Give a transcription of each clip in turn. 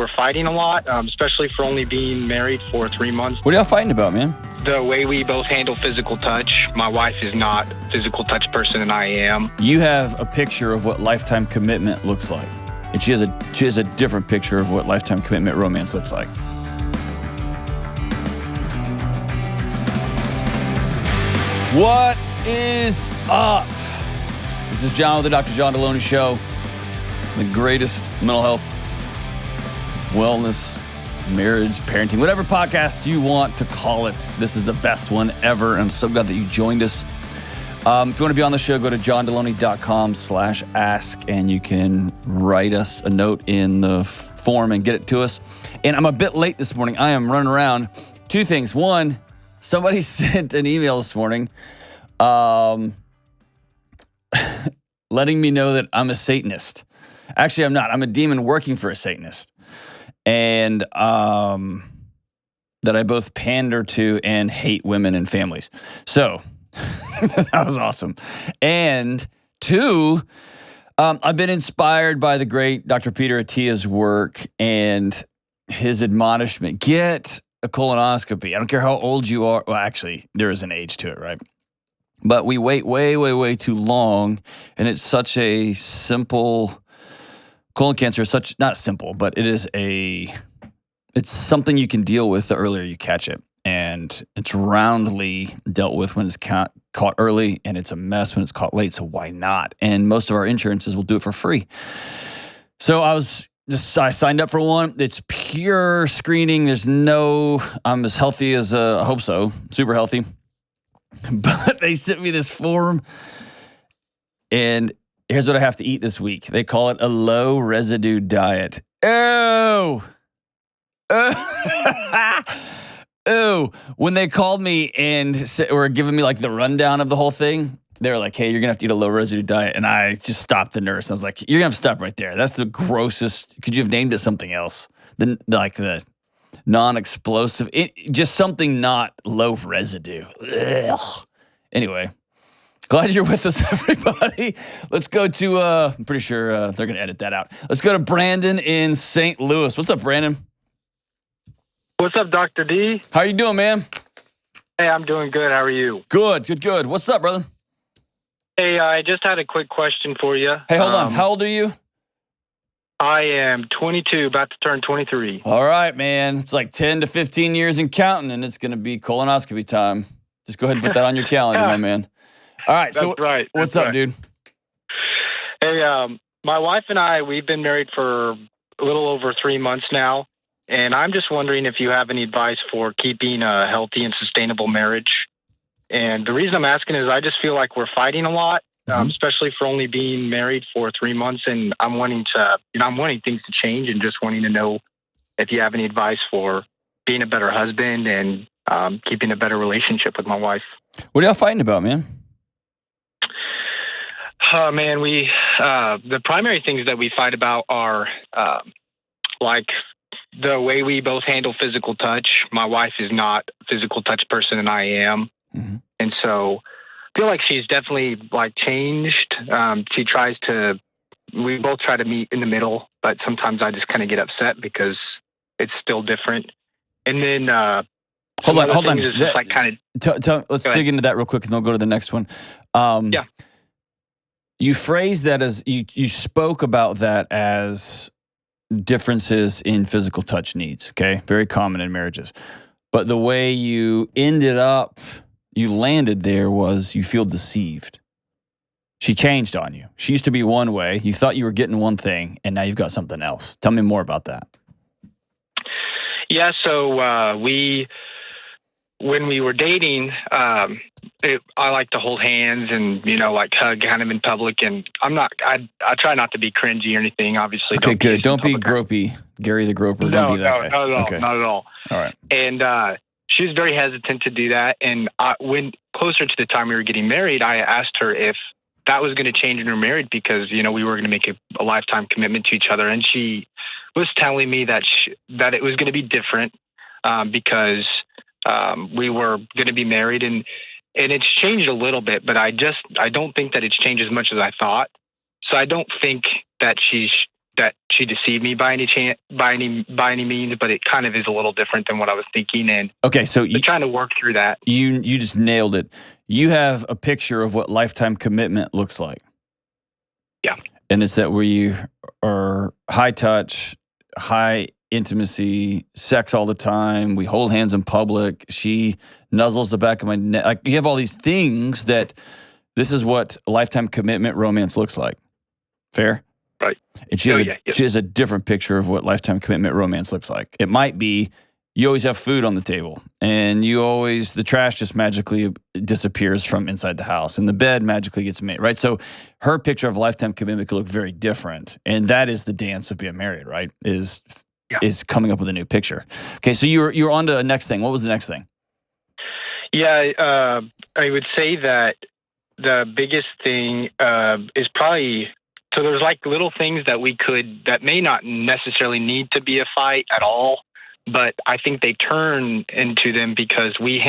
we're fighting a lot, especially for only being married for 3 months. What are y'all fighting about, man? The way we both handle physical touch. My wife is not a physical touch person, and I am. You have a picture of what lifetime commitment looks like, and she has a different picture of what lifetime commitment romance looks like. What is up? This is John with the Dr. John Delony Show, the greatest mental health, wellness, marriage, parenting, whatever podcast you want to call it. This is the best one ever. I'm so glad that you joined us. If you want to be on the show, go to johndelony.com/ask, and you can write us a note in the form and get it to us. And I'm a bit late this morning. I am running around. Two things. One, somebody sent an email this morning letting me know that I'm a Satanist. Actually, I'm not. I'm a demon working for a Satanist. And that I both pander to and hate women and families. So that was awesome. And two, I've been inspired by the great Dr. Peter Attia's work and his admonishment. Get a colonoscopy. I don't care how old you are. Well, actually, there is an age to it, right? But we wait way too long, and it's such a simple... Colon cancer is not simple, but it's something you can deal with the earlier you catch it. And it's roundly dealt with when it's caught early, and it's a mess when it's caught late, so why not? And most of our insurances will do it for free. So I signed up for one. It's pure screening. I'm as healthy as, I hope so, super healthy. But they sent me this form, and here's what I have to eat this week. They call it a low residue diet. Oh. Oh. When they called me and were giving me like the rundown of the whole thing, they were like, hey, you're going to have to eat a low residue diet. And I just stopped the nurse. I was like, you're going to have to stop right there. That's the grossest. Could you have named it something else? The non-explosive, just something not low residue. Ugh. Anyway. Glad you're with us, everybody. Let's go to, I'm pretty sure they're going to edit that out. Let's go to Brandon in St. Louis. What's up, Brandon? What's up, Dr. D? How you doing, man? Hey, I'm doing good. How are you? Good. What's up, brother? Hey, I just had a quick question for you. Hey, hold on. How old are you? I am 22, about to turn 23. All right, man. It's like 10 to 15 years and counting, and it's going to be colonoscopy time. Just go ahead and put that on your calendar, my man. All right, That's right. What's up, dude? Hey, my wife and I, we've been married for a little over 3 months now, and I'm just wondering if you have any advice for keeping a healthy and sustainable marriage. And the reason I'm asking is I just feel like we're fighting a lot, especially for only being married for 3 months, and I'm wanting things to change and just wanting to know if you have any advice for being a better husband and keeping a better relationship with my wife. What are y'all fighting about, man? Man, the primary things that we fight about are like the way we both handle physical touch. My wife is not a physical touch person, and I am. Mm-hmm. And so I feel like she's definitely like changed. We both try to meet in the middle, but sometimes I just kind of get upset because it's still different. And then hold on. Just like kind of let's dig into that real quick, and then we'll go to the next one. Yeah. You phrased that as you spoke about that as differences in physical touch needs, okay? Very common in marriages. But the way you landed there was you feel deceived. She changed on you. She used to be one way. You thought you were getting one thing, and now you've got something else. Tell me more about that. Yeah, so when we were dating, I like to hold hands and, like hug kind of in public. And I try not to be cringy or anything, obviously. Okay, good. Don't be gropey. Gary the Groper. Don't be that guy. Not at all. Okay. Not at all. All right. And she was very hesitant to do that. And when closer to the time we were getting married, I asked her if that was going to change when we were married because, we were going to make a lifetime commitment to each other. And she was telling me that it was going to be different because we were going to be married, and it's changed a little bit, but I don't think that it's changed as much as I thought. So I don't think that she's that she deceived me by any means, but it kind of is a little different than what I was thinking. And okay, so I'm trying to work through that. You just nailed it. You have a picture of what lifetime commitment looks like. Yeah. And it's that where you are high touch, high intimacy, sex all the time. We hold hands in public. She nuzzles the back of my neck. Like, you have all these things that this is what lifetime commitment romance looks like. Fair? Right. And she has a different picture of what lifetime commitment romance looks like. It might be you always have food on the table, and the trash just magically disappears from inside the house, and the bed magically gets made, right? So her picture of lifetime commitment could look very different, and that is the dance of being married, right? Is coming up with a new picture. Okay, so you're on to the next thing. What was the next thing? Yeah, I would say that the biggest thing is probably, so there's like little things that may not necessarily need to be a fight at all, but I think they turn into them because we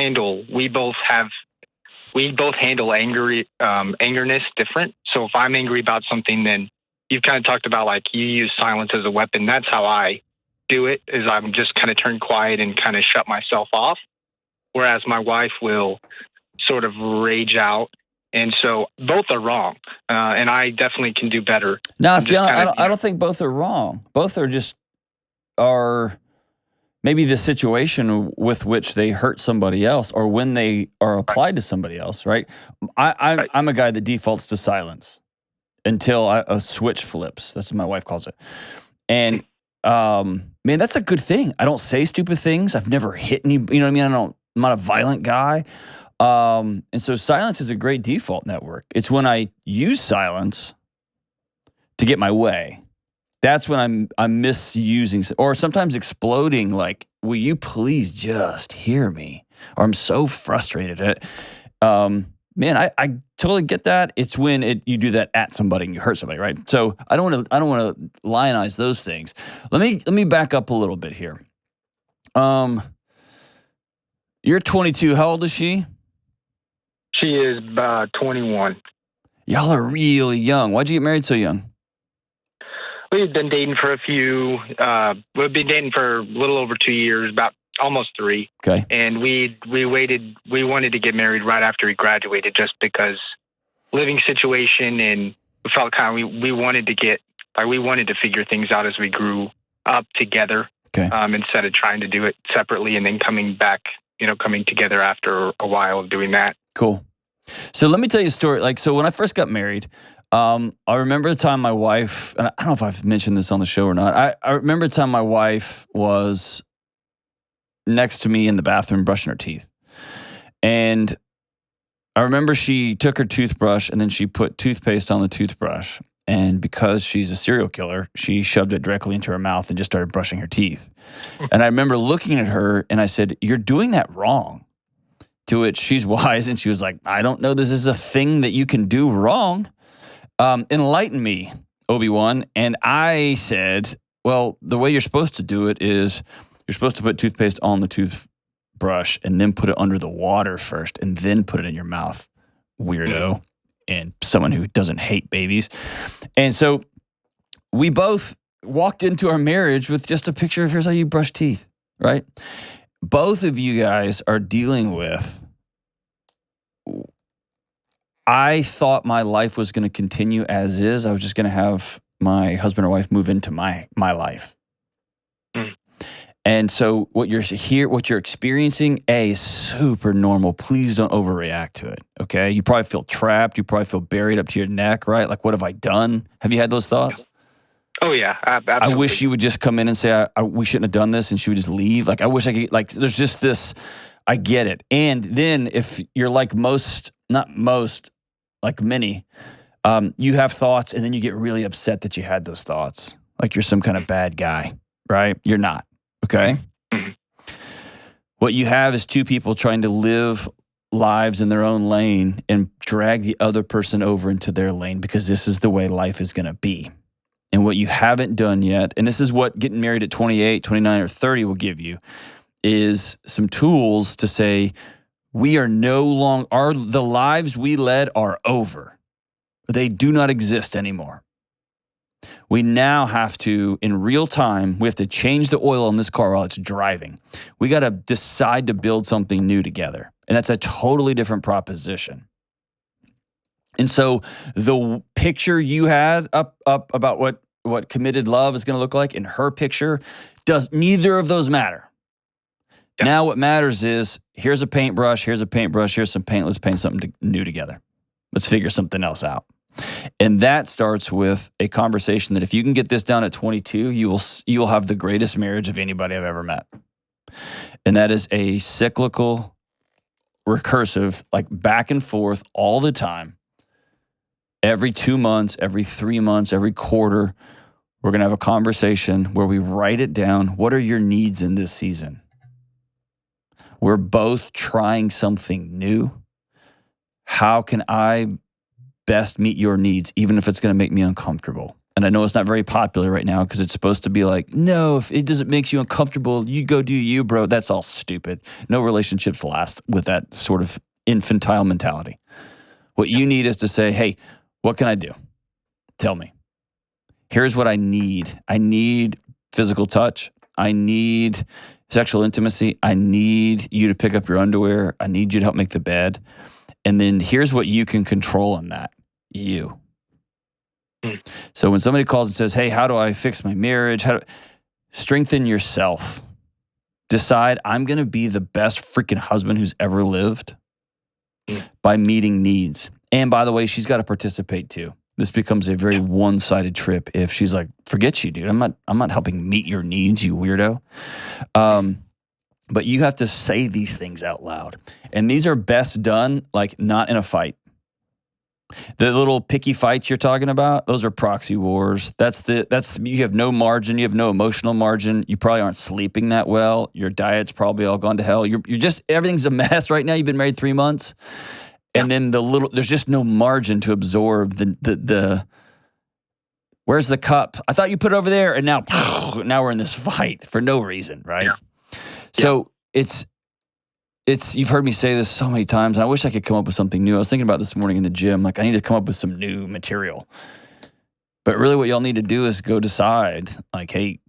both handle angerness different. So if I'm angry about something, then you've kind of talked about like you use silence as a weapon. That's how I do it, is I'm just kind of turn quiet and kind of shut myself off. Whereas my wife will sort of rage out. And so both are wrong. And I definitely can do better. No, see, I don't think both are wrong. Both are maybe the situation with which they hurt somebody else, or when they are applied to somebody else, right? I'm a guy that defaults to silence until a switch flips. That's what my wife calls it. And man, that's a good thing. I don't say stupid things. I've never hit any, you know what I mean? I'm not a violent guy. And so silence is a great default network. It's when I use silence to get my way. That's when I'm misusing, or sometimes exploding, like, will you please just hear me? Or I'm so frustrated at it. Man, I totally get that. It's when you do that at somebody and you hurt somebody, right? So I don't want to lionize those things. Let me back up a little bit here. You're 22. How old is she? She is 21. Y'all are really young. Why'd you get married so young? We've been dating for we've been dating for a little over 2 years, about almost 3. Okay. And we wanted to get married right after we graduated, just because living situation, and we felt kind of, we wanted to figure things out as we grew up together. Okay. Instead of trying to do it separately and then coming together after a while of doing that. Cool. So let me tell you a story. Like, so when I first got married, I remember the time my wife, and I don't know if I've mentioned this on the show or not. I remember the time my wife was next to me in the bathroom brushing her teeth. And I remember she took her toothbrush and then she put toothpaste on the toothbrush. And because she's a serial killer, she shoved it directly into her mouth and just started brushing her teeth. And I remember looking at her and I said, "You're doing that wrong." To which she's wise and she was like, "I don't know this is a thing that you can do wrong. Enlighten me, Obi-Wan." And I said, "Well, the way you're supposed to do it is you're supposed to put toothpaste on the toothbrush and then put it under the water first and then put it in your mouth, weirdo." And someone who doesn't hate babies. And so we both walked into our marriage with just a picture of here's how you brush teeth, right? Both of you guys are dealing with, I thought my life was going to continue as is. I was just going to have my husband or wife move into my life. And so what you're experiencing, is super normal. Please don't overreact to it, okay? You probably feel trapped. You probably feel buried up to your neck, right? Like, what have I done? Have you had those thoughts? Oh, yeah. I wish you would just come in and say, we shouldn't have done this, and she would just leave. Like, I wish I could, like, there's just this, I get it. And then if you're like like many, you have thoughts, and then you get really upset that you had those thoughts. Like you're some kind of bad guy, right? You're not. Okay. Mm-hmm. What you have is two people trying to live lives in their own lane and drag the other person over into their lane because this is the way life is going to be. And what you haven't done yet, and this is what getting married at 28, 29, or 30 will give you, is some tools to say, we are no longer, the lives we led are over. They do not exist anymore. We now have to, in real time, we have to change the oil in this car while it's driving. We got to decide to build something new together. And that's a totally different proposition. And so the picture you had up about what committed love is going to look like in her picture, neither of those matter. Yeah. Now what matters is, here's a paintbrush, here's some paint, let's paint something new together. Let's figure something else out. And that starts with a conversation that if you can get this down at 22, you will have the greatest marriage of anybody I've ever met. And that is a cyclical, recursive, like back and forth all the time. Every 2 months, every 3 months, every quarter, we're going to have a conversation where we write it down. What are your needs in this season? We're both trying something new. How can I best meet your needs, even if it's going to make me uncomfortable? And I know it's not very popular right now because it's supposed to be like, no, if it doesn't make you uncomfortable, you go do you, bro. That's all stupid. No relationships last with that sort of infantile mentality. What you need is to say, hey, what can I do? Tell me. Here's what I need. I need physical touch. I need sexual intimacy. I need you to pick up your underwear. I need you to help make the bed. And then here's what you can control in that. You. So when somebody calls and says, hey, how do I fix my marriage? Strengthen yourself. Decide, I'm going to be the best freaking husband who's ever lived by meeting needs. And by the way, she's got to participate too. This becomes a very one-sided trip if she's like, forget you, dude. I'm not helping meet your needs, you weirdo. But you have to say these things out loud. And these are best done like not in a fight. The little picky fights you're talking about, those are proxy wars. You have no margin, you have no emotional margin. You probably aren't sleeping that well. Your diet's probably all gone to hell. You're just, everything's a mess right now. You've been married 3 months. And then there's just no margin to absorb the where's the cup? I thought you put it over there, and now we're in this fight for no reason, right? Yeah. So it's you've heard me say this so many times, and I wish I could come up with something new. I was thinking about this morning in the gym, like I need to come up with some new material. But really what y'all need to do is go decide, like, hey,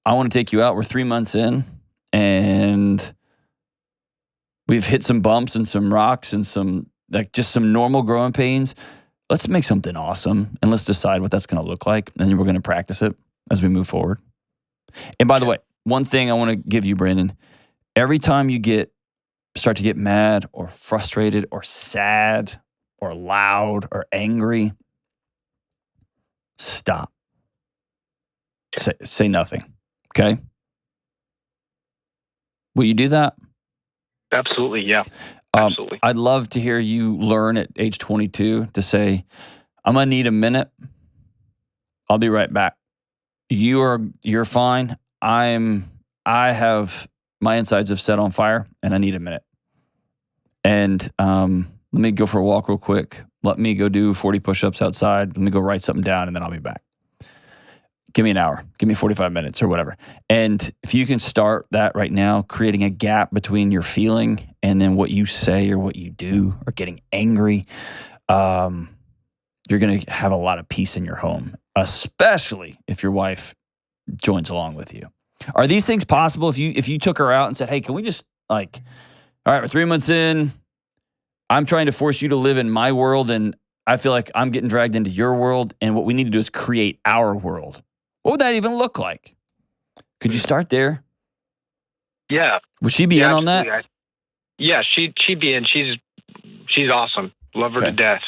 I want to take you out. We're 3 months in, and we've hit some bumps and some rocks and just some normal growing pains. Let's make something awesome, and let's decide what that's going to look like, and then we're going to practice it as we move forward. And by the way, one thing I want to give you, Brandon, every time you start to get mad or frustrated or sad or loud or angry, stop. Say nothing, okay? Will you do that? Absolutely, yeah. Absolutely. I'd love to hear you learn at age 22 to say, I'm going to need a minute. I'll be right back. You're fine. I have my insides have set on fire and I need a minute. And let me go for a walk real quick. Let me go do 40 push-ups outside. Let me go write something down and then I'll be back. Give me an hour. Give me 45 minutes or whatever. And if you can start that right now, creating a gap between your feeling and then what you say or what you do or getting angry, you're going to have a lot of peace in your home, especially if your wife joins along with you. Are these things possible if you took her out and said, hey, can we just all right, we're 3 months in. I'm trying to force you to live in my world and I feel like I'm getting dragged into your world. And what we need to do is create our world. What would that even look like? Could you start there? Yeah. Would she be in on that? Yeah, she'd be in. She's awesome. Love her to death.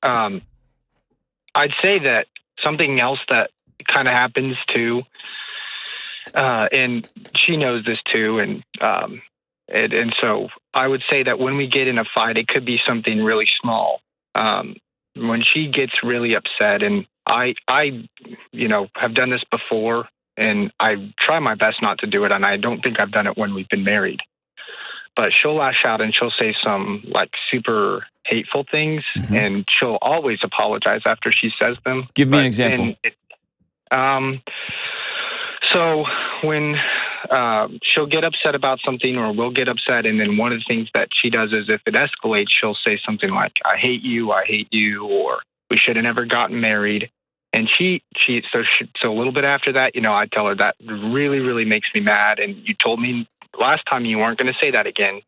I'd say that something else that kind of happens too, and she knows this too, and so I would say that when we get in a fight, it could be something really small. When she gets really upset, and I have done this before, and I try my best not to do it, and I don't think I've done it when we've been married. But she'll lash out and she'll say some super hateful things, and she'll always apologize after she says them. Give me an example. So when she'll get upset about something, or we'll get upset, and then one of the things that she does is if it escalates, she'll say something like, I hate you, or we should have never gotten married. And so a little bit after that, I tell her that really, really makes me mad. And you told me last time you weren't going to say that again.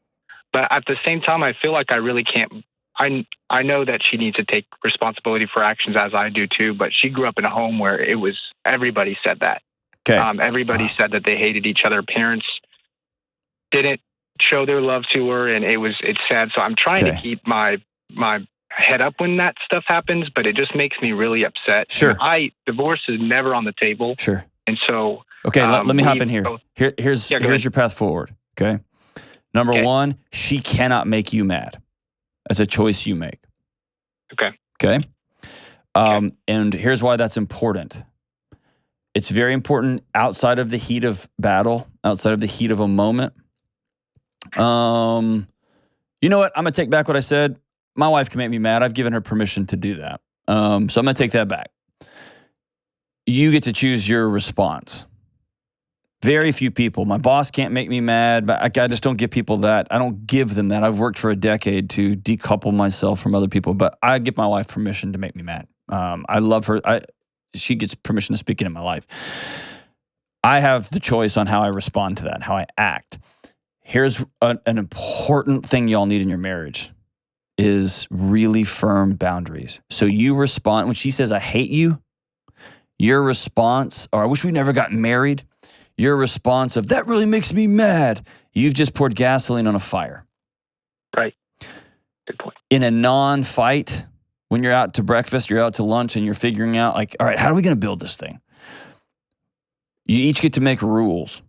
But at the same time, I feel like I really can't. I know that she needs to take responsibility for actions, as I do too. But she grew up in a home where everybody said that. Okay. Everybody said that they hated each other. Parents didn't show their love to her, and it's sad. So I'm trying to keep my head up when that stuff happens, but it just makes me really upset. Sure. Divorce is never on the table. Sure. And so, okay, let me hop in here. Here's your path forward. Okay. Number one, she cannot make you mad. That's a choice you make. Okay. And here's why that's important. It's very important outside of the heat of battle, outside of the heat of a moment. You know what? I'm going to take back what I said. My wife can make me mad. I've given her permission to do that. So I'm going to take that back. You get to choose your response. Very few people. My boss can't make me mad, but I just don't give people that. I don't give them that. I've worked for a decade to decouple myself from other people, but I give my wife permission to make me mad. I love her. She gets permission to speak into my life. I have the choice on how I respond to that, how I act. Here's an important thing y'all need in your marriage is really firm boundaries. So you respond, when she says, I hate you, your response, or I wish we never got married, your response of, that really makes me mad, you've just poured gasoline on a fire. Right. Good point. In a non-fight, when you're out to breakfast, you're out to lunch, and you're figuring out, like, all right, how are we going to build this thing? You each get to make rules.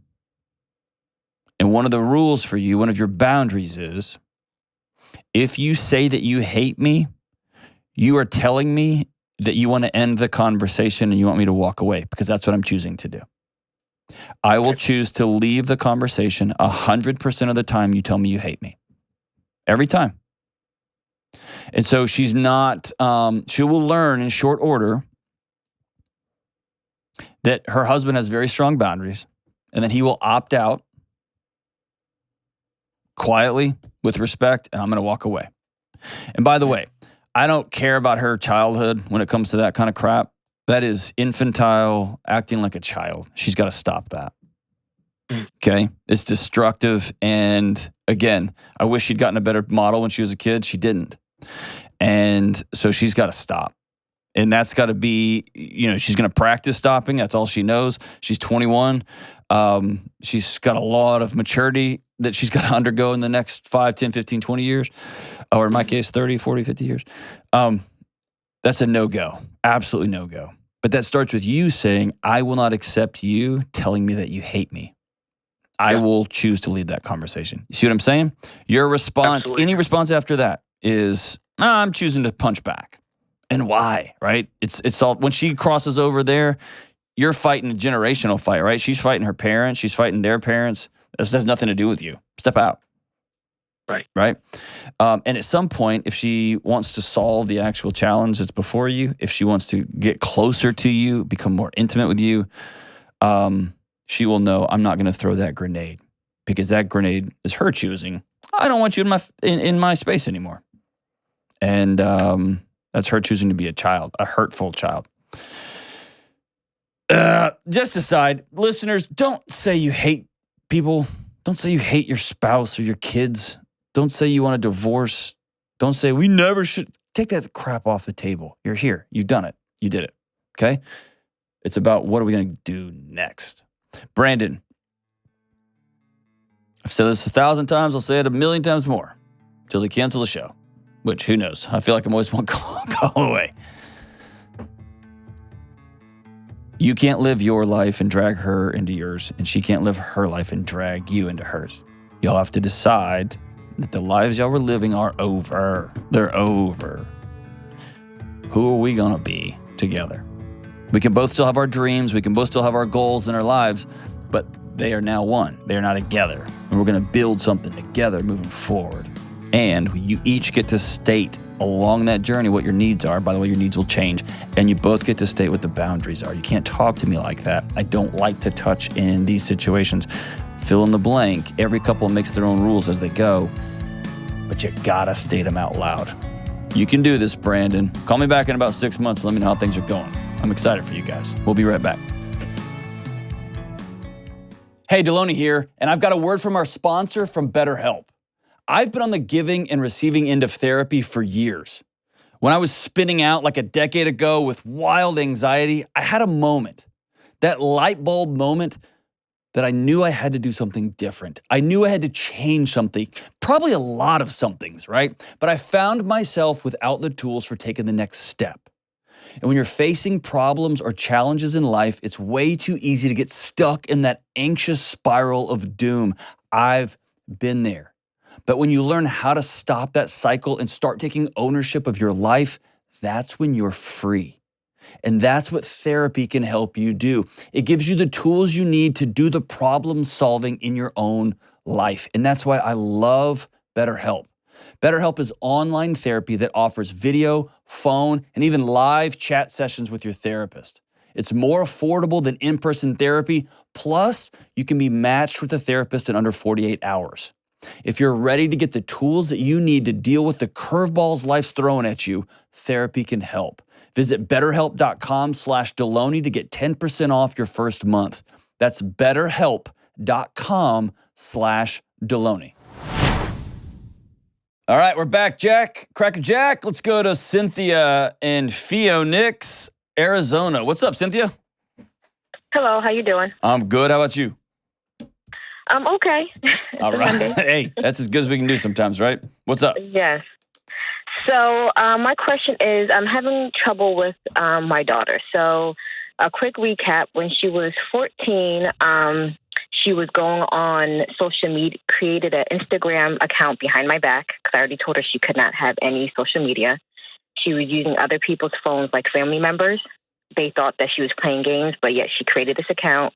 And one of the rules for you, one of your boundaries is, if you say that you hate me, you are telling me that you want to end the conversation and you want me to walk away, because that's what I'm choosing to do. I will choose to leave the conversation 100% of the time you tell me you hate me. Every time. And so she's not, she will learn in short order that her husband has very strong boundaries, and then he will opt out quietly, with respect, and I'm going to walk away. And by the way, I don't care about her childhood when it comes to that kind of crap. That is infantile, acting like a child. She's got to stop that. Okay? It's destructive. And again, I wish she'd gotten a better model when she was a kid. She didn't. And so she's got to stop. And that's got to be, she's going to practice stopping. That's all she knows. She's 21. She's got a lot of maturity that she's got to undergo in the next 5, 10, 15, 20 years. Or in my case, 30, 40, 50 years. That's a no-go. Absolutely no-go. But that starts with you saying, I will not accept you telling me that you hate me. I will choose to lead that conversation. You see what I'm saying? Your response, Absolutely. Any response after that is, I'm choosing to punch back. And why, right? It's all, when she crosses over there, you're fighting a generational fight, right? She's fighting her parents. She's fighting their parents. This has nothing to do with you. Step out. Right. And at some point, if she wants to solve the actual challenge that's before you, if she wants to get closer to you, become more intimate with you, she will know, I'm not going to throw that grenade, because that grenade is her choosing. I don't want you in my space anymore. And that's her choosing to be a child, a hurtful child. Just aside, listeners, don't say you hate people. Don't say you hate your spouse or your kids. Don't say you want a divorce. Don't say we never should. Take that crap off the table. You're here. You've done it. You did it. Okay? It's about, what are we going to do next? Brandon, I've said this 1,000 times. I'll say it 1,000,000 times more till they cancel the show, which who knows? I feel like I'm always one call away. You can't live your life and drag her into yours, and she can't live her life and drag you into hers. Y'all have to decide that the lives y'all were living are over. They're over. Who are we going to be together? We can both still have our dreams. We can both still have our goals in our lives, but they are now one. They are now together, and we're going to build something together moving forward. And you each get to state along that journey what your needs are. By the way, your needs will change, and you both get to state what the boundaries are. You can't talk to me like that. I don't like to touch in these situations. Fill in the blank. Every couple makes their own rules as they go, but you gotta state them out loud. You can do this, Brandon. Call me back in about 6 months. Let me know how things are going. I'm excited for you guys. We'll be right back. Hey, Delony here, and I've got a word from our sponsor from BetterHelp. I've been on the giving and receiving end of therapy for years. When I was spinning out like a decade ago with wild anxiety, I had a moment, that light bulb moment that I knew I had to do something different. I knew I had to change something, probably a lot of somethings, right? But I found myself without the tools for taking the next step. And when you're facing problems or challenges in life, it's way too easy to get stuck in that anxious spiral of doom. I've been there. But when you learn how to stop that cycle and start taking ownership of your life, that's when you're free. And that's what therapy can help you do. It gives you the tools you need to do the problem solving in your own life. And that's why I love BetterHelp. BetterHelp is online therapy that offers video, phone, and even live chat sessions with your therapist. It's more affordable than in-person therapy. Plus, you can be matched with a therapist in under 48 hours. If you're ready to get the tools that you need to deal with the curveballs life's throwing at you, therapy can help. Visit betterhelp.com/Delony to get 10% off your first month. That's betterhelp.com/Delony. All right, we're back, Jack. Cracker Jack. Let's go to Cynthia in Phoenix, Arizona. What's up, Cynthia? Hello, how you doing? I'm good. How about you? I'm okay. All right. Hey, that's as good as we can do sometimes, right? What's up? Yes. So my question is, I'm having trouble with my daughter. So a quick recap, when she was 14, she was going on social media, created an Instagram account behind my back because I already told her she could not have any social media. She was using other people's phones, like family members. They thought that she was playing games, but yet she created this account,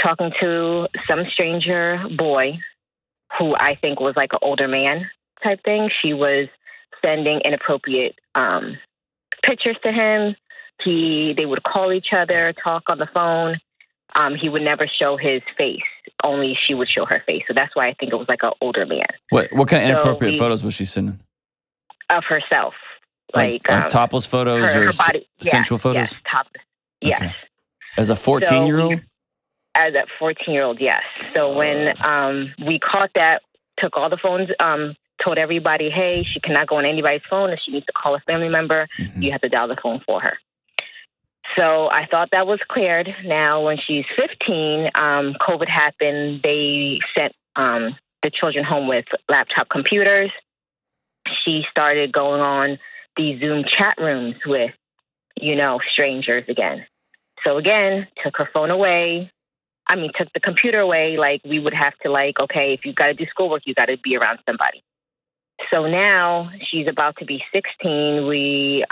talking to some stranger boy who I think was like an older man type thing. She was sending inappropriate pictures to him. They would call each other, talk on the phone. He would never show his face. Only she would show her face. So that's why I think it was like an older man. What kind of inappropriate photos was she sending? Of herself. Like topless photos her or body, sensual photos? Yes, topless. Yes. Okay. As a 14-year-old? As a 14-year-old, yes. So when we caught that, took all the phones, told everybody, hey, she cannot go on anybody's phone. If she needs to call a family member, you have to dial the phone for her. So I thought that was cleared. Now, when she's 15, COVID happened. They sent the children home with laptop computers. She started going on these Zoom chat rooms with, strangers again. So again, took her phone away. Took the computer away. Like, we would have to okay, if you got to do schoolwork, you got to be around somebody. So now she's about to be 16. We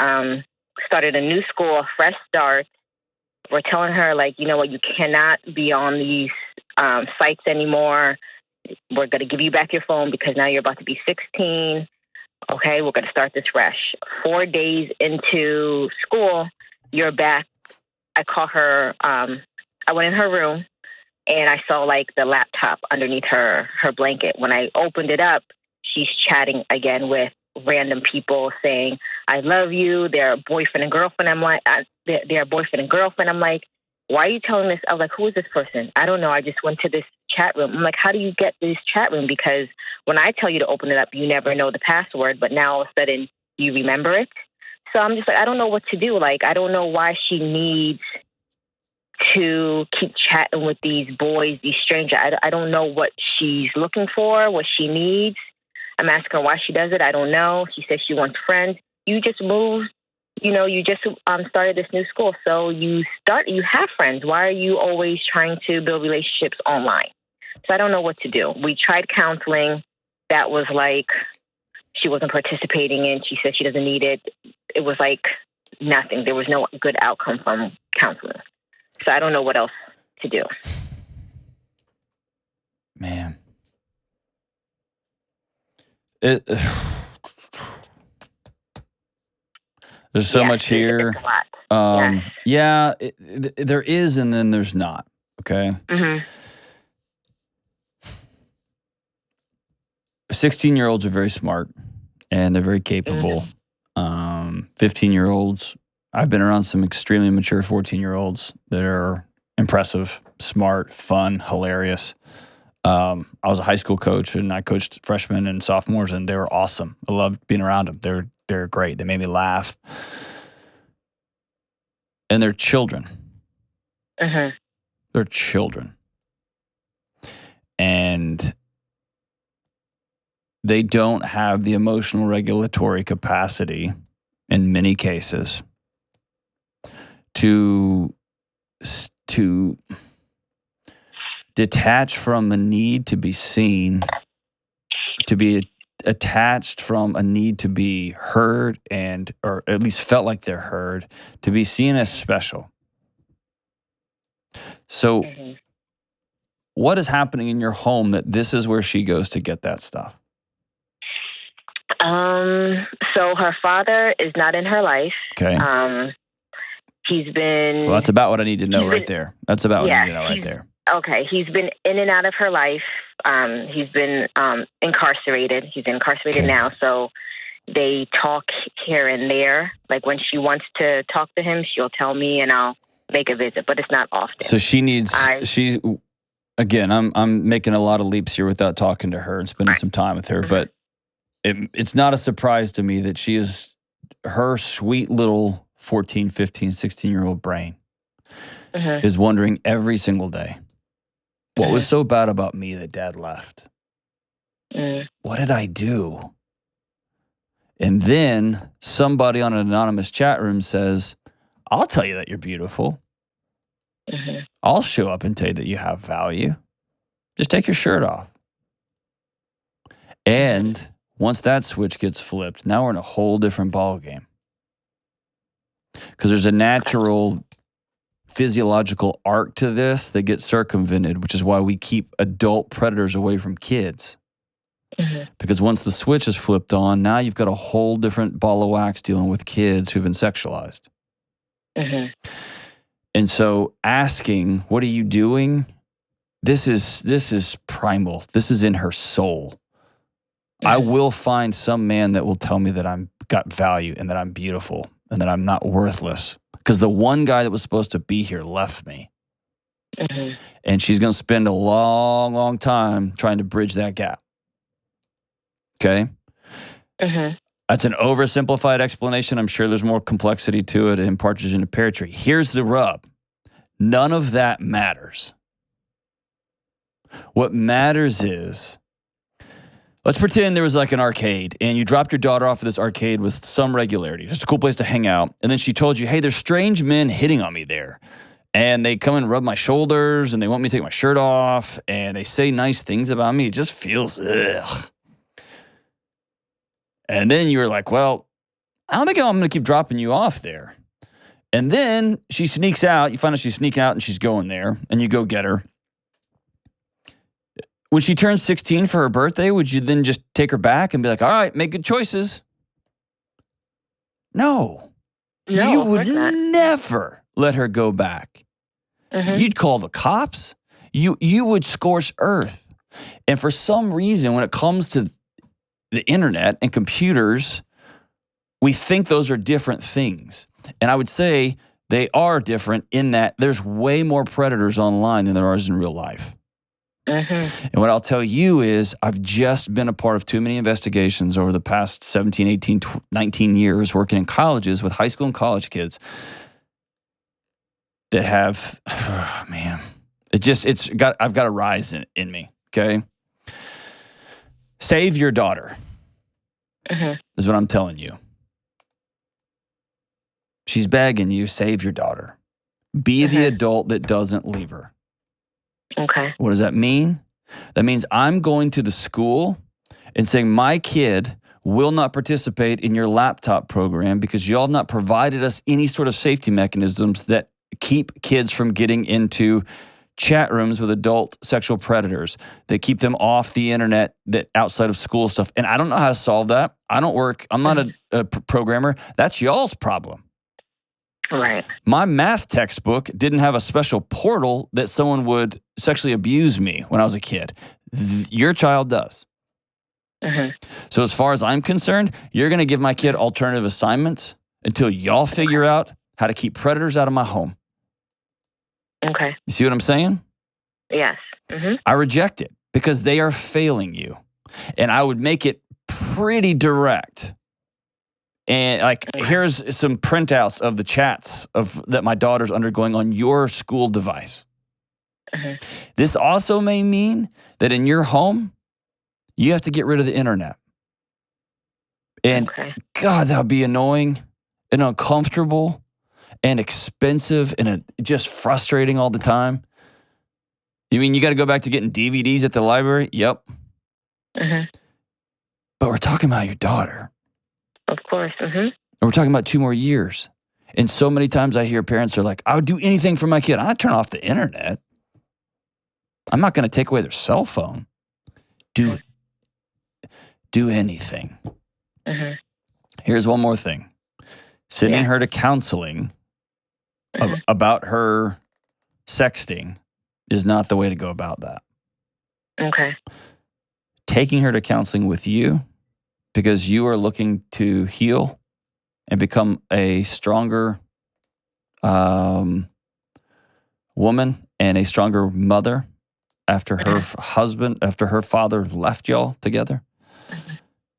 started a new school, a fresh start. We're telling her, you cannot be on these sites anymore. We're going to give you back your phone because now you're about to be 16. Okay, we're going to start this fresh. 4 days into school, you're back. I call her, I went in her room and I saw the laptop underneath her blanket. When I opened it up, she's chatting again with random people saying, I love you. They're boyfriend and girlfriend. I'm like, they're boyfriend and girlfriend. I'm like, why are you telling this? I was like, who is this person? I don't know. I just went to this chat room. I'm like, how do you get this chat room? Because when I tell you to open it up, you never know the password, but now all of a sudden you remember it. So I'm just like, I don't know what to do. I don't know why she needs to keep chatting with these boys, these strangers. I don't know what she's looking for, what she needs. I'm asking her why she does it. I don't know. She says she wants friends. You just moved. You just started this new school. So you have friends. Why are you always trying to build relationships online? So I don't know what to do. We tried counseling. That was she wasn't participating in. She said she doesn't need it. It was nothing. There was no good outcome from counseling. So I don't know what else to do. Man. There's so much here. It's a lot. Yeah, there is, and then there's not. Okay. 16-year-olds are very smart, and they're very capable. 15-year-olds, I've been around some extremely mature 14-year-olds that are impressive, smart, fun, hilarious. I was a high school coach, and I coached freshmen and sophomores, and they were awesome. I loved being around them. They're great. They made me laugh. And they're children. Mm-hmm. They're children. And they don't have the emotional regulatory capacity in many cases to detach from a need to be seen, to be attached from a need to be heard, and or at least felt like they're heard, to be seen as special. So what is happening in your home that this is where she goes to get that stuff? So her father is not in her life. Okay. He's been... Well, that's about what I need to know right there. That's about what I need to know right there. Okay. He's been in and out of her life. He's been incarcerated. He's incarcerated now. So they talk here and there. Like when she wants to talk to him, she'll tell me and I'll make a visit, but it's not often. So she needs... Again, I'm making a lot of leaps here without talking to her and spending some time with her, but it's not a surprise to me that she is, her sweet little 14, 15, 16-year-old brain is wondering every single day, what was so bad about me that Dad left? What did I do? And then somebody on an anonymous chat room says, I'll tell you that you're beautiful. I'll show up and tell you that you have value. Just take your shirt off. And once that switch gets flipped, now we're in a whole different ballgame. Because there's a natural physiological arc to this that gets circumvented, which is why we keep adult predators away from kids. Because once the switch is flipped on, now you've got a whole different ball of wax dealing with kids who've been sexualized. And so asking, what are you doing? This is primal. This is in her soul. I will find some man that will tell me that I'm got value and that I'm beautiful and that I'm not worthless. Because the one guy that was supposed to be here left me. And she's going to spend a long, long time trying to bridge that gap. Okay? That's an oversimplified explanation. I'm sure there's more complexity to it in Partridge in a Pear Tree. Here's the rub. None of that matters. What matters is, let's pretend there was like an arcade and you dropped your daughter off at this arcade with some regularity. Just a cool place to hang out. And then she told you, hey, there's strange men hitting on me there. And they come and rub my shoulders and they want me to take my shirt off and they say nice things about me. It just feels, ugh. And then you're like, well, I don't think I'm going to keep dropping you off there. And then she sneaks out. You find out she's sneaking out and she's going there. And you go get her. When she turns 16 for her birthday, would you then just take her back and be like, all right, make good choices? No. You would never let her go back. You'd call the cops. You would scorch earth. And for some reason, when it comes to the internet and computers, we think those are different things. And I would say they are different in that there's way more predators online than there are in real life. And what I'll tell you is I've just been a part of too many investigations over the past 17, 18, 19 years working in colleges with high school and college kids that have, oh man, I've got a rise in me, okay? Save your daughter is what I'm telling you. She's begging you, save your daughter. Be the adult that doesn't leave her. Okay. What does that mean? That means I'm going to the school and saying my kid will not participate in your laptop program because y'all have not provided us any sort of safety mechanisms that keep kids from getting into chat rooms with adult sexual predators, that keep them off the internet, that outside of school stuff. And I don't know how to solve that. I'm not a programmer. That's y'all's problem. Right. My math textbook didn't have a special portal that someone would sexually abuse me when I was a kid. Your child does. So as far as I'm concerned, you're going to give my kid alternative assignments until y'all figure out how to keep predators out of my home. Okay. You see what I'm saying? Yes. Mm-hmm. I reject it because they are failing you. And I would make it pretty direct. And like, here's some printouts of the chats that my daughter's undergoing on your school device. Mm-hmm. This also may mean that in your home, you have to get rid of the internet. And God, that would be annoying and uncomfortable and expensive and just frustrating all the time. You mean you got to go back to getting DVDs at the library? Yep. Mm-hmm. But we're talking about your daughter. Of course. Mm-hmm. And we're talking about 2 more years. And so many times I hear parents are like, I would do anything for my kid. I'd turn off the internet. I'm not going to take away their cell phone. Do anything. Mm-hmm. Here's one more thing. Sending her to counseling about her sexting is not the way to go about that. Okay. Taking her to counseling with you because you are looking to heal and become a stronger woman and a stronger mother after her after her father left y'all together,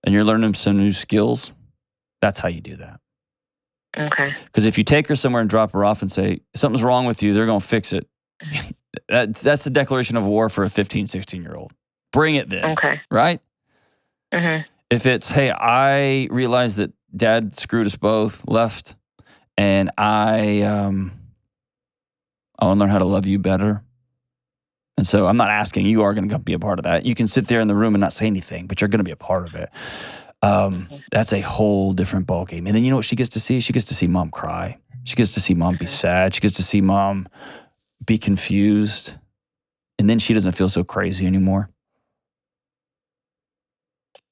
and you're learning some new skills. That's how you do that. Okay. Because if you take her somewhere and drop her off and say, something's wrong with you, they're going to fix it. That's the declaration of war for a 15, 16-year-old. Bring it then. Okay. Right? Mm-hmm. If it's, hey, I realized that Dad screwed us both, left, and I want to learn how to love you better. And so I'm not asking, you are going to be a part of that. You can sit there in the room and not say anything, but you're going to be a part of it. That's a whole different ballgame. And then you know what she gets to see? She gets to see mom cry. She gets to see mom be sad. She gets to see mom be confused. And then she doesn't feel so crazy anymore.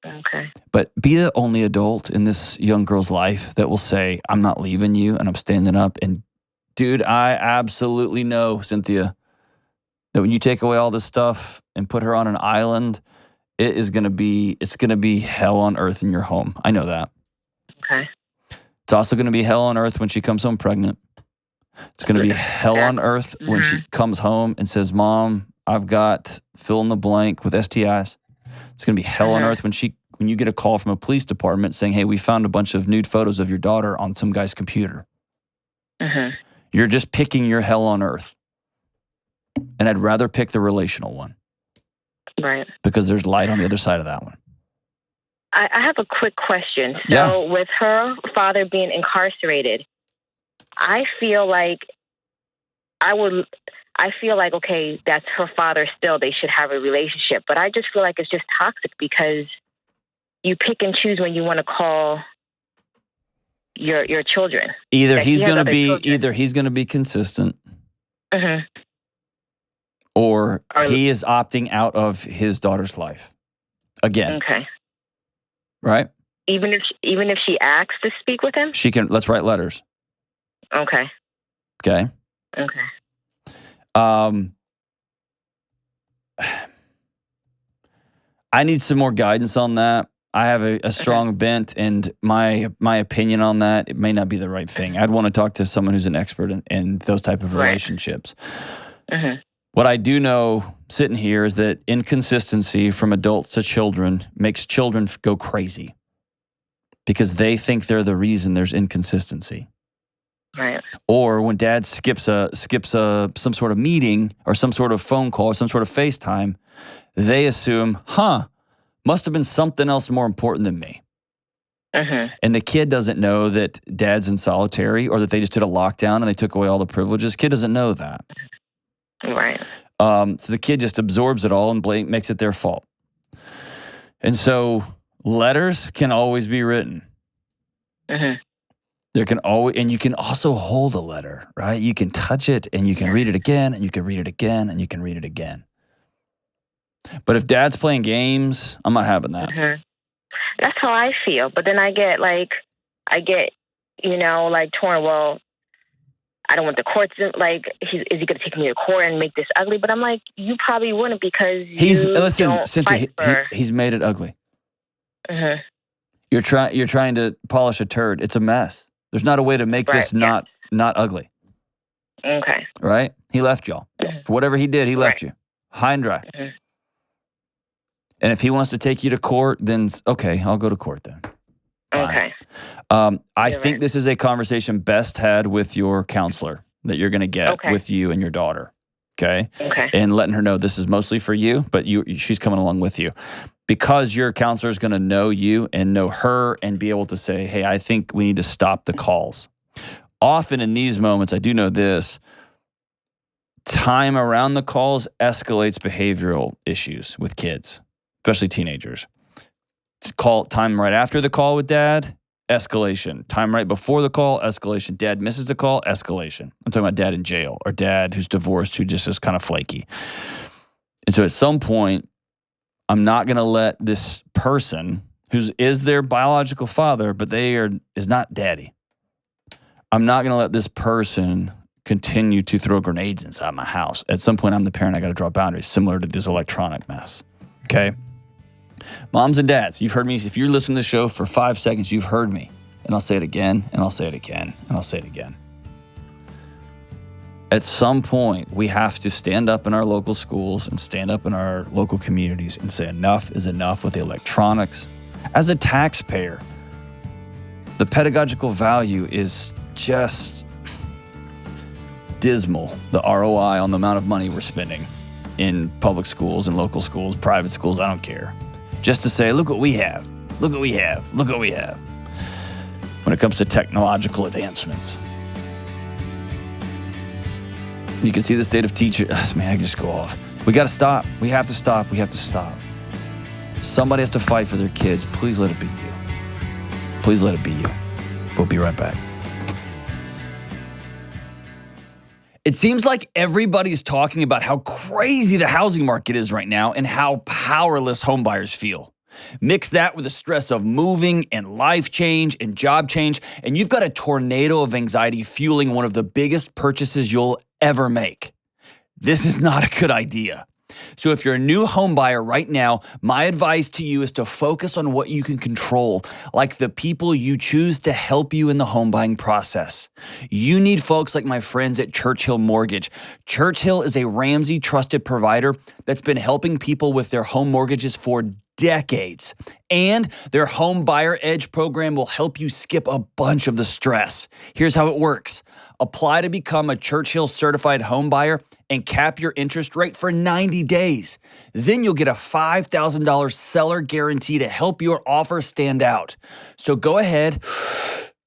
Okay. But be the only adult in this young girl's life that will say, I'm not leaving you and I'm standing up. And dude, I absolutely know, Cynthia, that when you take away all this stuff and put her on an island, it's going to be hell on earth in your home. I know that. Okay. It's also going to be hell on earth when she comes home pregnant. It's going to be hell on earth when she comes home and says, Mom, I've got fill in the blank with STIs. It's going to be hell on earth when you get a call from a police department saying, hey, we found a bunch of nude photos of your daughter on some guy's computer. You're just picking your hell on earth. And I'd rather pick the relational one. Right. Because there's light on the other side of that one. I have a quick question. So with her father being incarcerated, I feel like, okay, that's her father still. They should have a relationship. But I just feel like it's just toxic because you pick and choose when you want to call your children. Either he's going to be consistent, or he is opting out of his daughter's life again. Okay. Right? Even if she asks to speak with him? She can. Let's write letters. Okay. Okay. Okay. I need some more guidance on that. I have a strong bent, and my opinion on that, it may not be the right thing. I'd want to talk to someone who's an expert in those type of relationships. What I do know sitting here is that inconsistency from adults to children makes children go crazy because they think they're the reason there's inconsistency. Right. Or when dad skips some sort of meeting or some sort of phone call or some sort of FaceTime, they assume, must have been something else more important than me. And the kid doesn't know that dad's in solitary or that they just did a lockdown and they took away all the privileges. Kid doesn't know that. Right. So the kid just absorbs it all and makes it their fault. And so letters can always be written. There can always, and you can also hold a letter, right? You can touch it and you can read it again and you can read it again and you can read it again. But if dad's playing games, I'm not having that. That's how I feel. But then I get torn. Well, I don't want the courts. Is he going to take me to court and make this ugly? But I'm like, you probably wouldn't because Cynthia, he's made it ugly. You're trying to polish a turd. It's a mess. There's not a way to make this not not ugly. Okay. Right? He left y'all. For whatever he did, he left you. High and dry. Mm-hmm. And if he wants to take you to court, then okay, I'll go to court then. Fine. Okay. I think this is a conversation best had with your counselor that you're going to get with you and your daughter. Okay? Okay. And letting her know this is mostly for you, but she's coming along with you. Because your counselor is going to know you and know her and be able to say, hey, I think we need to stop the calls. Often in these moments, I do know this, time around the calls escalates behavioral issues with kids, especially teenagers. Time right after the call with dad, escalation. Time right before the call, escalation. Dad misses the call, escalation. I'm talking about dad in jail or dad who's divorced who just is kind of flaky. And so at some point, I'm not going to let this person who is their biological father, but is not daddy. I'm not going to let this person continue to throw grenades inside my house. At some point, I'm the parent. I got to draw boundaries similar to this electronic mess. Okay? Moms and dads, you've heard me. If you're listening to the show for 5 seconds, you've heard me. And I'll say it again, and I'll say it again, and I'll say it again. At some point, we have to stand up in our local schools and stand up in our local communities and say enough is enough with the electronics. As a taxpayer, the pedagogical value is just dismal, the ROI on the amount of money we're spending in public schools and local schools, private schools, I don't care. Just to say, look what we have, look what we have, look what we have when it comes to technological advancements. You can see the state of teachers. Man, I can just go off. We got to stop. We have to stop. We have to stop. Somebody has to fight for their kids. Please let it be you. Please let it be you. We'll be right back. It seems like everybody's talking about how crazy the housing market is right now and how powerless homebuyers feel. Mix that with the stress of moving and life change and job change, and you've got a tornado of anxiety fueling one of the biggest purchases you'll ever make. This is not a good idea. So if you're a new home buyer right now, my advice to you is to focus on what you can control, like the people you choose to help you in the home buying process. You need folks like my friends at Churchill Mortgage. Churchill is a Ramsey trusted provider that's been helping people with their home mortgages for decades. And their Home Buyer Edge program will help you skip a bunch of the stress. Here's how it works. Apply to become a Churchill certified home buyer and cap your interest rate for 90 days. Then you'll get a $5,000 seller guarantee to help your offer stand out. So go ahead,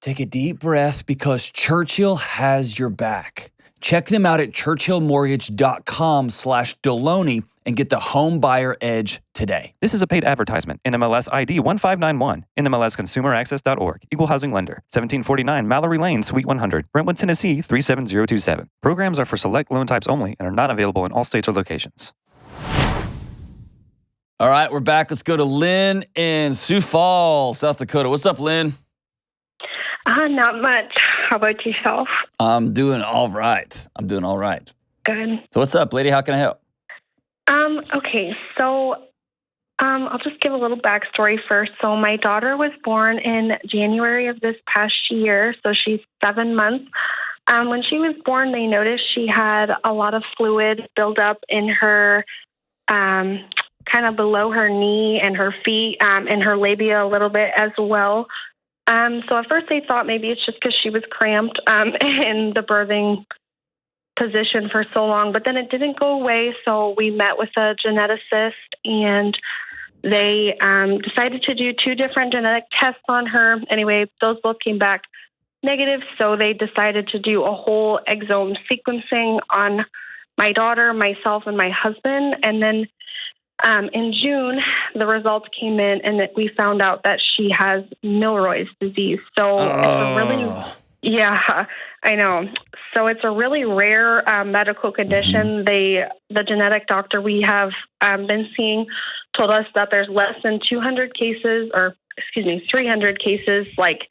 take a deep breath because Churchill has your back. Check them out at churchillmortgage.com/Delony and get the Home Buyer Edge today. This is a paid advertisement. NMLS ID 1591. NMLSconsumeraccess.org. Equal housing lender. 1749 Mallory Lane, Suite 100. Brentwood, Tennessee 37027. Programs are for select loan types only and are not available in all states or locations. All right, we're back. Let's go to Lynn in Sioux Falls, South Dakota. What's up, Lynn? Not much. How about yourself? I'm doing all right. Good. So what's up, lady? How can I help? Okay, so I'll just give a little backstory first. So my daughter was born in January of this past year, so she's 7 months. When she was born, they noticed she had a lot of fluid build up in her, kind of below her knee and her feet, and her labia a little bit as well. So at first they thought maybe it's just because she was cramped in the birthing position for so long, but then it didn't go away. So we met with a geneticist and they decided to do 2 different genetic tests on her. Anyway, those both came back negative. So they decided to do a whole exome sequencing on my daughter, myself, and my husband. And then in June, the results came in and we found out that she has Milroy's disease. So it's a really, yeah, I know. So it's a really rare medical condition. The genetic doctor we have been seeing told us that there's less than 300 cases, like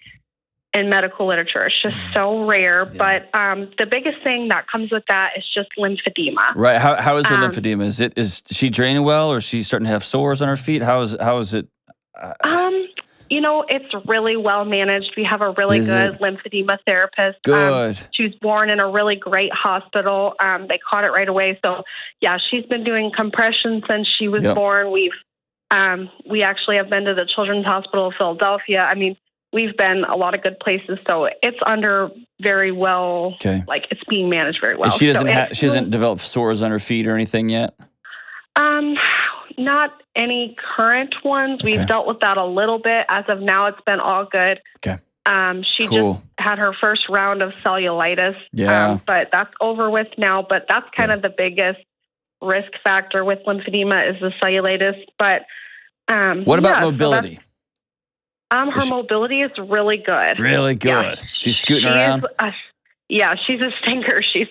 in medical literature. It's just so rare. Yeah. But the biggest thing that comes with that is just lymphedema. Right. How is her lymphedema? Is she draining well, or is she starting to have sores on her feet? How is it? It's really well managed. We have a really good lymphedema therapist. Good. She was born in a really great hospital. They caught it right away. So, yeah, she's been doing compression since she was born. We actually have been to the Children's Hospital of Philadelphia. I mean, we've been a lot of good places. So it's under very well, it's being managed very well. She hasn't developed sores on her feet or anything yet? Not any current ones. We've dealt with that a little bit. As of now, it's been all good. Okay. She just had her first round of cellulitis. Yeah. But that's over with now. But that's kind of the biggest risk factor with lymphedema is the cellulitis. But what about mobility? Her mobility is really good. Really good. Yeah. She's scooting around? She's a stinker. She's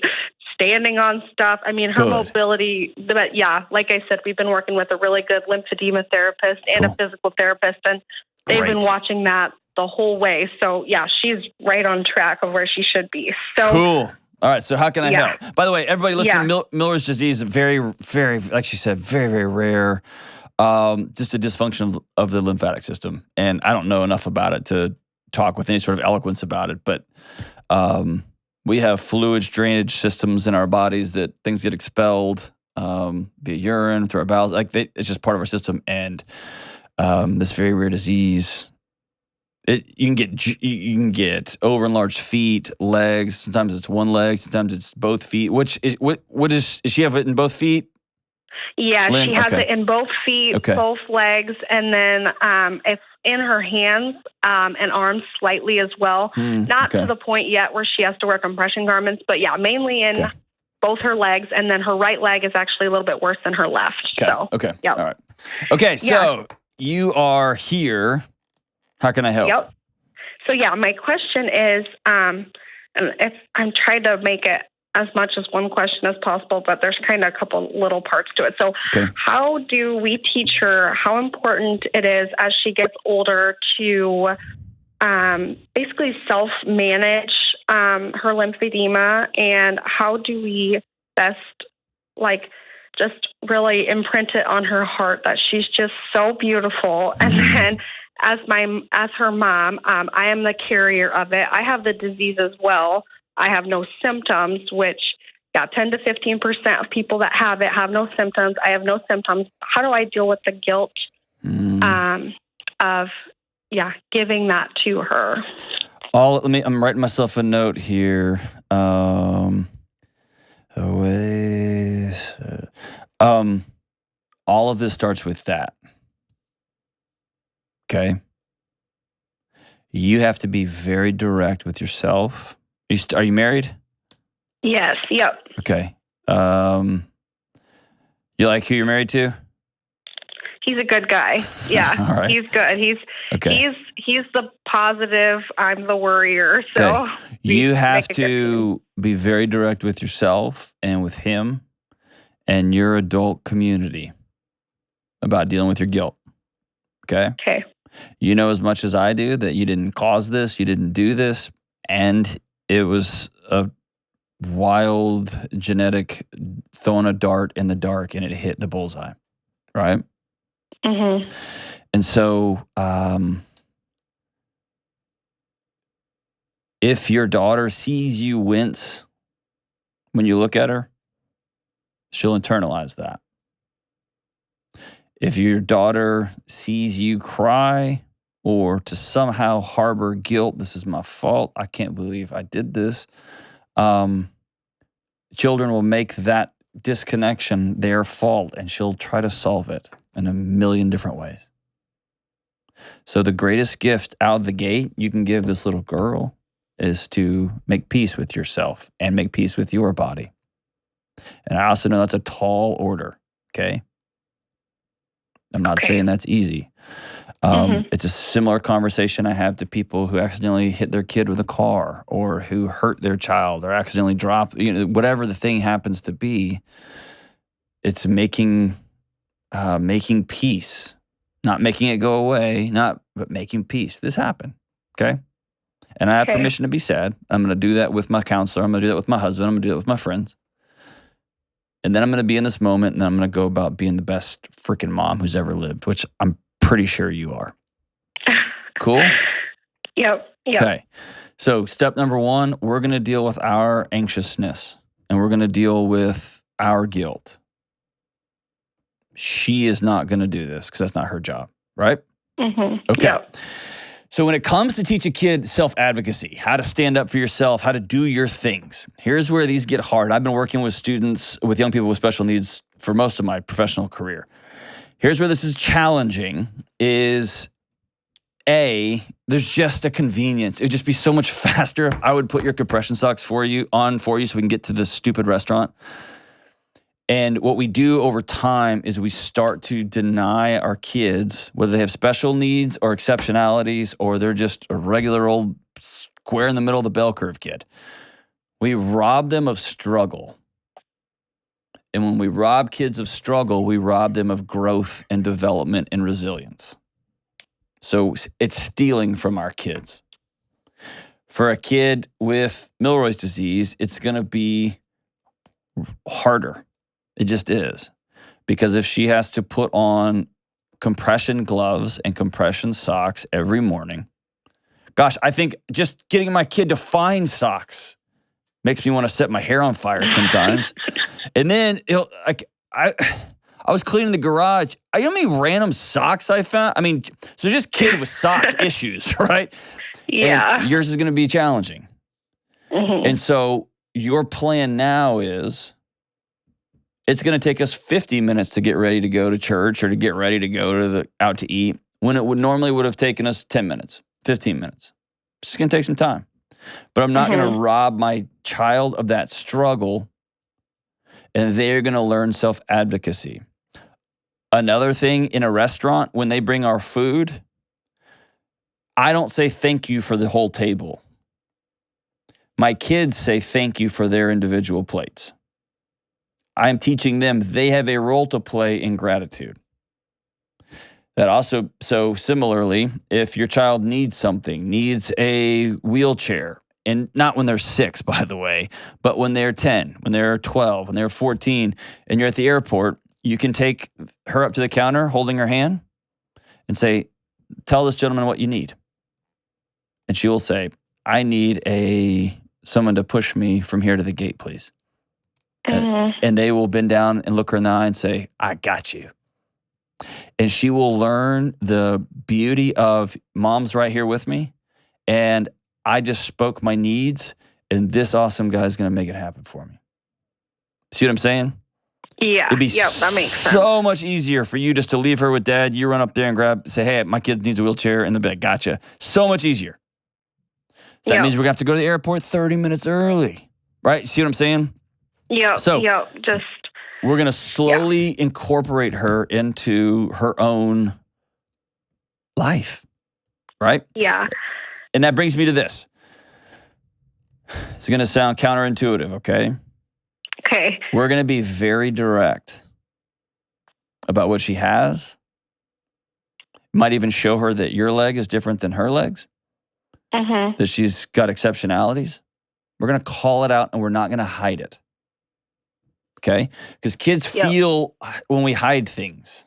standing on stuff. I mean, her mobility, but like I said, we've been working with a really good lymphedema therapist and a physical therapist, and they've been watching that the whole way. So, she's right on track of where she should be. So cool. All right. So how can I help? By the way, everybody listen, Miller's disease is very, very, like she said, very, very rare. Just a dysfunction of the lymphatic system. And I don't know enough about it to talk with any sort of eloquence about it, but we have fluid drainage systems in our bodies that things get expelled via urine, through our bowels. It's just part of our system. And this very rare disease, you can get over-enlarged feet, legs. Sometimes it's one leg, sometimes it's both feet. Does she have it in both feet? Yeah, she has it in both feet, both legs, and then it's in her hands and arms slightly as well. Not to the point yet where she has to wear compression garments, but mainly in both her legs, and then her right leg is actually a little bit worse than her left. Okay. So, All right. Okay, so you are here. How can I help? Yep. So, my question is, I'm trying to make it as much as one question as possible, but there's kind of a couple little parts to it. So how do we teach her how important it is as she gets older to basically self-manage her lymphedema, and how do we best just really imprint it on her heart that she's just so beautiful? And then as her mom, I am the carrier of it. I have the disease as well. I have no symptoms, which 10 to 15% of people that have it have no symptoms. I have no symptoms. How do I deal with the guilt of giving that to her? I'm writing myself a note here. All of this starts with that. Okay. You have to be very direct with yourself. Are you married? Yes. Yep. Okay. You like who you're married to? He's a good guy. Yeah. All right. He's good. He's the positive. I'm the worrier. So you have to be very direct with yourself and with him and your adult community about dealing with your guilt. Okay. Okay. You know as much as I do that you didn't cause this, you didn't do this, and it was a wild genetic throwing a dart in the dark and it hit the bullseye, right? Mm-hmm. And so if your daughter sees you wince when you look at her, she'll internalize that. If your daughter sees you cry or to somehow harbor guilt, this is my fault, I can't believe I did this, children will make that disconnection their fault, and she'll try to solve it in a million different ways. So the greatest gift out of the gate you can give this little girl is to make peace with yourself and make peace with your body. And I also know that's a tall order, okay? I'm not saying that's easy. It's a similar conversation I have to people who accidentally hit their kid with a car or who hurt their child or accidentally drop, whatever the thing happens to be. It's making peace, not making it go away, but making peace. This happened, okay? And I have permission to be sad. I'm going to do that with my counselor. I'm going to do that with my husband. I'm going to do that with my friends. And then I'm going to be in this moment, and then I'm going to go about being the best freaking mom who's ever lived, which I'm pretty sure you are. Cool? Yep. Okay. So step number 1, we're going to deal with our anxiousness and we're going to deal with our guilt. She is not going to do this because that's not her job, right? Mm-hmm. Okay. Yep. So when it comes to teach a kid self-advocacy, how to stand up for yourself, how to do your things, here's where these get hard. I've been working with students, with young people with special needs for most of my professional career. Here's where this is challenging is there's just a convenience. It'd just be so much faster if I would put your compression socks for you so we can get to this stupid restaurant. And what we do over time is we start to deny our kids, whether they have special needs or exceptionalities, or they're just a regular old square in the middle of the bell curve kid. We rob them of struggle. And when we rob kids of struggle, we rob them of growth and development and resilience. So it's stealing from our kids. For a kid with Milroy's disease, it's going to be harder. It just is. Because if she has to put on compression gloves and compression socks every morning, gosh, I think just getting my kid to find socks makes me want to set my hair on fire sometimes. And then I was cleaning the garage. You know how many random socks I found? I mean, so just kid with sock issues, right? Yeah. And yours is going to be challenging. Mm-hmm. And so your plan now is it's going to take us 50 minutes to get ready to go to church or to get ready to go out to eat when it would have taken us 10 minutes, 15 minutes. It's going to take some time. But I'm not going to rob my child of that struggle, and they're going to learn self-advocacy. Another thing in a restaurant, when they bring our food, I don't say thank you for the whole table. My kids say thank you for their individual plates. I'm teaching them they have a role to play in gratitude. That also, so similarly, if your child needs a wheelchair, and not when they're 6, by the way, but when they're 10, when they're 12, when they're 14, and you're at the airport, you can take her up to the counter holding her hand and say, tell this gentleman what you need. And she will say, I need someone to push me from here to the gate, please. And they will bend down and look her in the eye and say, I got you. And she will learn the beauty of mom's right here with me. And I just spoke my needs, and this awesome guy is going to make it happen for me. See what I'm saying? Yeah. It'd be that makes sense. so much easier for you just to leave her with dad. You run up there and say, hey, my kid needs a wheelchair, and they'll be like, gotcha. So much easier. So that means we're going to have to go to the airport 30 minutes early. Right? See what I'm saying? Yeah. So just we're going to slowly incorporate her into her own life. Right? Yeah. And that brings me to this. It's going to sound counterintuitive, okay? Okay. We're going to be very direct about what she has. Might even show her that your leg is different than her legs. That she's got exceptionalities. We're going to call it out, and we're not going to hide it. Okay? Because kids feel when we hide things.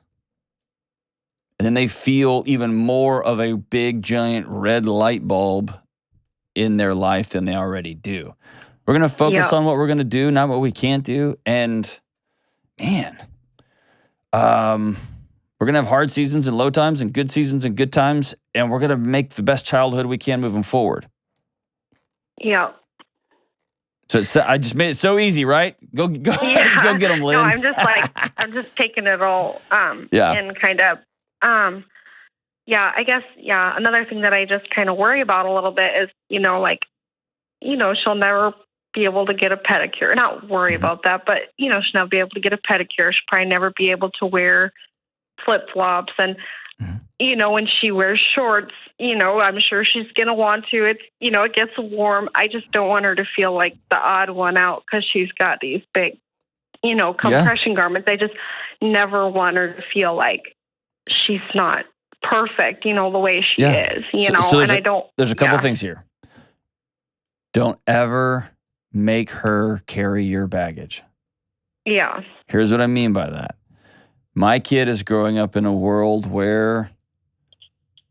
And then they feel even more of a big, giant red light bulb in their life than they already do. We're going to focus on what we're going to do, not what we can't do. And, man, we're going to have hard seasons and low times and good seasons and good times. And we're going to make the best childhood we can moving forward. Yeah. So I just made it so easy, right? Go get them, Lynn. No, I'm just taking it all and kind of, I guess, another thing that I just kind of worry about a little bit is, she'll never be able to get a pedicure. Not worry about that, but, she'll never be able to get a pedicure. She'll probably never be able to wear flip-flops. And, when she wears shorts, I'm sure she's going to want to. It's, it gets warm. I just don't want her to feel like the odd one out because she's got these big, compression garments. I just never want her to feel like she's not perfect, the way she is, So and I don't. There's a couple things here. Don't ever make her carry your baggage. Yeah. Here's what I mean by that. My kid is growing up in a world where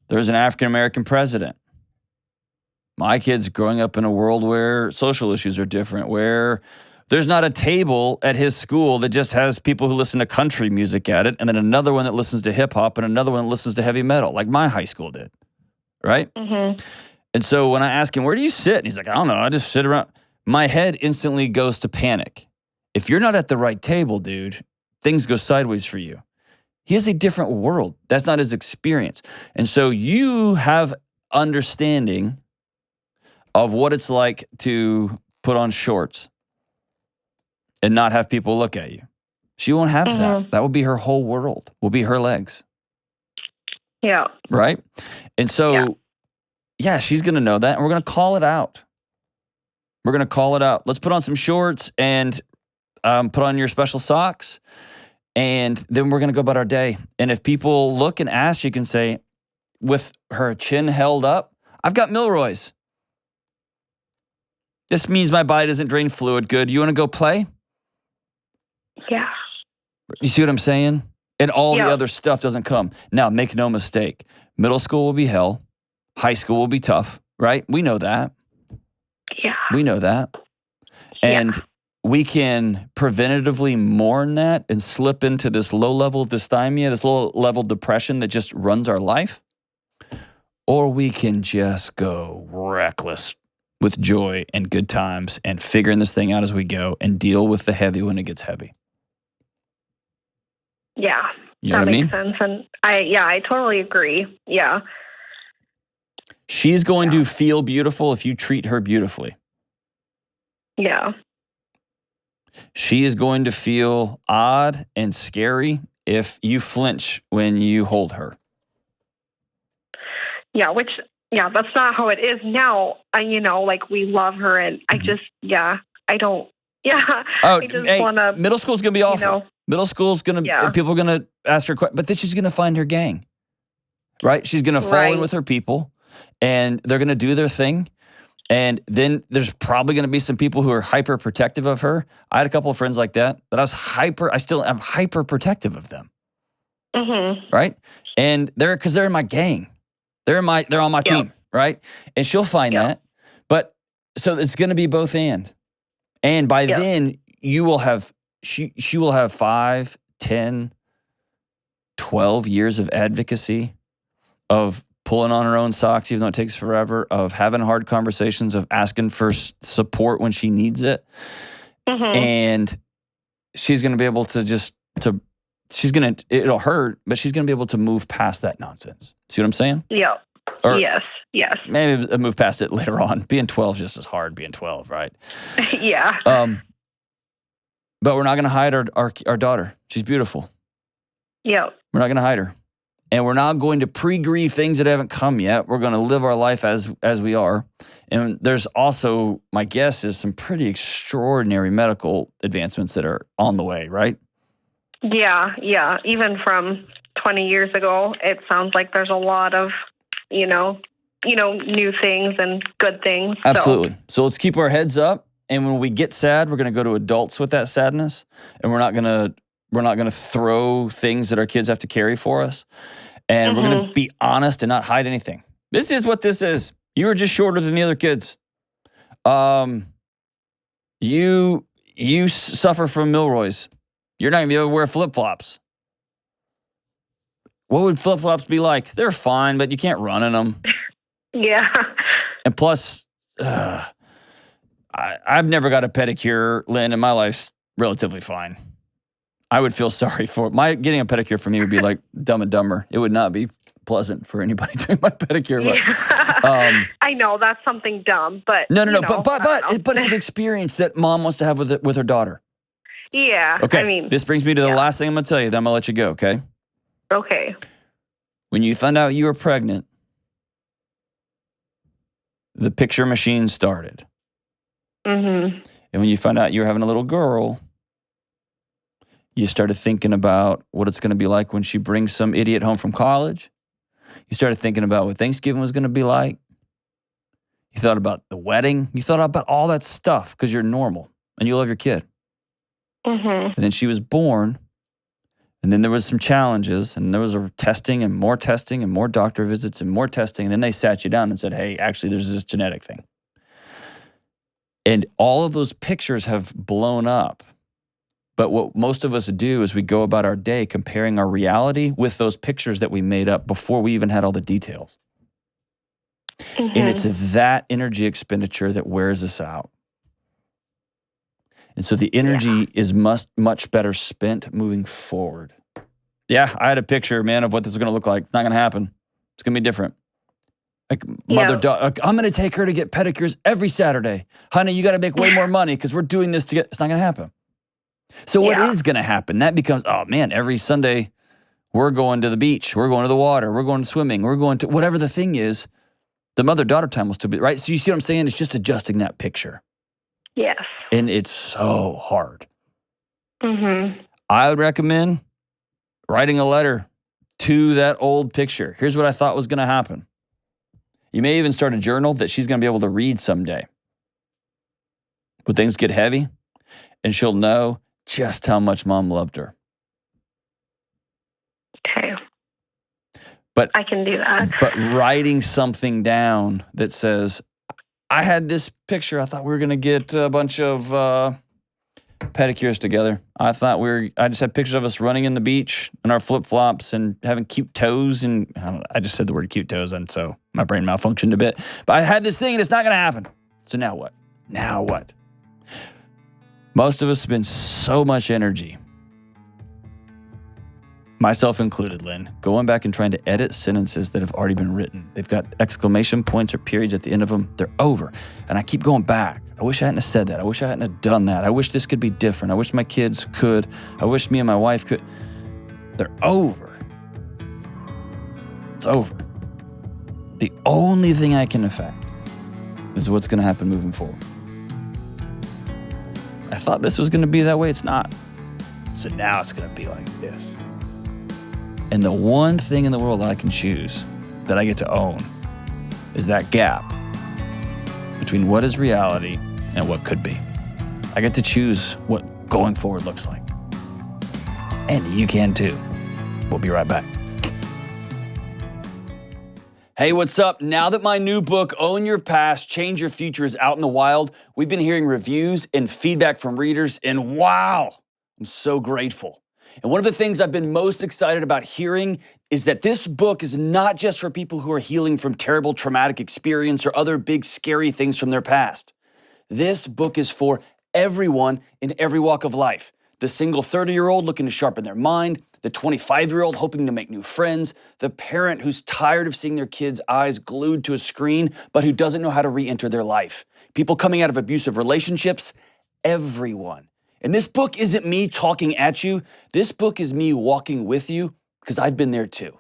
There's an African-American president. My kid's growing up in a world where social issues are different, where there's not a table at his school that just has people who listen to country music at it, and then another one that listens to hip-hop, and another one that listens to heavy metal, like my high school did, right? Mm-hmm. And so when I ask him, where do you sit? And he's like, I don't know, I just sit around. My head instantly goes to panic. If you're not at the right table, dude, things go sideways for you. He has a different world. That's not his experience. And so you have understanding of what it's like to put on shorts and not have people look at you. She won't have that. That will be her whole world, will be her legs. Yeah. Right? And so, yeah, she's going to know that, and we're going to call it out. We're going to call it out. Let's put on some shorts and put on your special socks, and then we're going to go about our day. And if people look and ask, you can say, with her chin held up, I've got Milroy's. This means my body doesn't drain fluid good. You want to go play? Yeah. You see what I'm saying? And all the other stuff doesn't come. Now, make no mistake. Middle school will be hell. High school will be tough, right? We know that. Yeah. We know that. And we can preventatively mourn that and slip into this low-level dysthymia, this low-level depression that just runs our life. Or we can just go reckless with joy and good times and figuring this thing out as we go and deal with the heavy when it gets heavy. Yeah. You know that what I mean? makes sense. And I totally agree. Yeah. She's going to feel beautiful if you treat her beautifully. Yeah. She is going to feel odd and scary if you flinch when you hold her. Yeah, that's not how it is now. Like we love her, and I just, I don't, Oh, I just hey, want to. middle school's going to be awful. Middle school's going to, people are going to ask her questions, but then she's going to find her gang, right? She's going to fall in with her people, and they're going to do their thing. And then there's probably going to be some people who are hyper protective of her. I had a couple of friends like that, but I still am hyper protective of them. Mm-hmm. Right? And because they're in my gang. They're on my team, right? And she'll find that. But so it's going to be both and. And by then you will have, she will have 5, 10, 12 years of advocacy, of pulling on her own socks, even though it takes forever, of having hard conversations, of asking for support when she needs it. Mm-hmm. And she's going to be able to it'll hurt, but she's going to be able to move past that nonsense. See what I'm saying? Yeah. Or yes. Maybe move past it later on. Being 12 is just as hard, being 12, right? Yeah. But we're not going to hide our daughter. She's beautiful. Yeah. We're not going to hide her. And we're not going to pre-grieve things that haven't come yet. We're going to live our life as we are. And there's also, my guess is, some pretty extraordinary medical advancements that are on the way, right? Yeah. Even from 20 years ago, it sounds like there's a lot of, new things and good things. Absolutely. So let's keep our heads up. And when we get sad, we're going to go to adults with that sadness. And we're not going to throw things that our kids have to carry for us. And we're going to be honest and not hide anything. This is what this is. You were just shorter than the other kids. You suffer from Milroy's. You're not going to be able to wear flip-flops. What would flip-flops be like? They're fine, but you can't run in them. Yeah. And plus, I've never got a pedicure, Lynn, and my life's relatively fine. I would feel sorry for getting a pedicure for me would be like Dumb and Dumber. It would not be pleasant for anybody doing my pedicure. But, I know that's something dumb, but no. But it's an experience that mom wants to have with her daughter. Yeah. Okay. This brings me to the last thing I'm going to tell you. Then I'm going to let you go. Okay. Okay. When you found out you were pregnant, the picture machine started. Mm-hmm. And when you found out you were having a little girl, you started thinking about what it's going to be like when she brings some idiot home from college. You started thinking about what Thanksgiving was going to be like. You thought about the wedding. You thought about all that stuff because you're normal and you love your kid. Mm-hmm. And then she was born. And then there was some challenges, and there was a testing and more doctor visits and more testing. And then they sat you down and said, hey, actually, there's this genetic thing. And all of those pictures have blown up. But what most of us do is we go about our day comparing our reality with those pictures that we made up before we even had all the details. Mm-hmm. And it's that energy expenditure that wears us out. And so the energy is much better spent moving forward. Yeah, I had a picture, man, of what this is going to look like. It's not going to happen. It's going to be different. Like I'm going to take her to get pedicures every Saturday. Honey, you got to make way more money because we're doing this together. It's not going to happen. So what is going to happen? That becomes, oh man, every Sunday we're going to the beach. We're going to the water. We're going swimming. We're going to whatever the thing is. The mother-daughter time will still be, right? So you see what I'm saying? It's just adjusting that picture. Yes. And it's so hard. Mm-hmm. I would recommend writing a letter to that old picture. Here's what I thought was going to happen. You may even start a journal that she's going to be able to read someday. When things get heavy, and she'll know just how much mom loved her. Okay. But I can do that. But writing something down that says, I had this picture. I thought we were going to get a bunch of pedicures together. I just had pictures of us running in the beach in our flip-flops and having cute toes. And I just said the word cute toes, and so my brain malfunctioned a bit. But I had this thing, and it's not going to happen. So now what? Now what? Most of us spend so much energy, myself included, Lynn, going back and trying to edit sentences that have already been written. They've got exclamation points or periods at the end of them. They're over. And I keep going back. I wish I hadn't have said that. I wish I hadn't have done that. I wish this could be different. I wish my kids could. I wish me and my wife could. They're over. It's over. The only thing I can affect is what's going to happen moving forward. I thought this was going to be that way. It's not. So now it's going to be like this. And the one thing in the world I can choose that I get to own is that gap between what is reality and what could be. I get to choose what going forward looks like. And you can too. We'll be right back. Hey, what's up? Now that my new book, Own Your Past, Change Your Future, is out in the wild, we've been hearing reviews and feedback from readers, and wow, I'm so grateful. And one of the things I've been most excited about hearing is that this book is not just for people who are healing from terrible traumatic experience or other big scary things from their past. This book is for everyone in every walk of life. The single 30-year-old looking to sharpen their mind, the 25-year-old hoping to make new friends, the parent who's tired of seeing their kids' eyes glued to a screen, but who doesn't know how to re-enter their life. People coming out of abusive relationships, everyone. And this book isn't me talking at you. This book is me walking with you because I've been there too.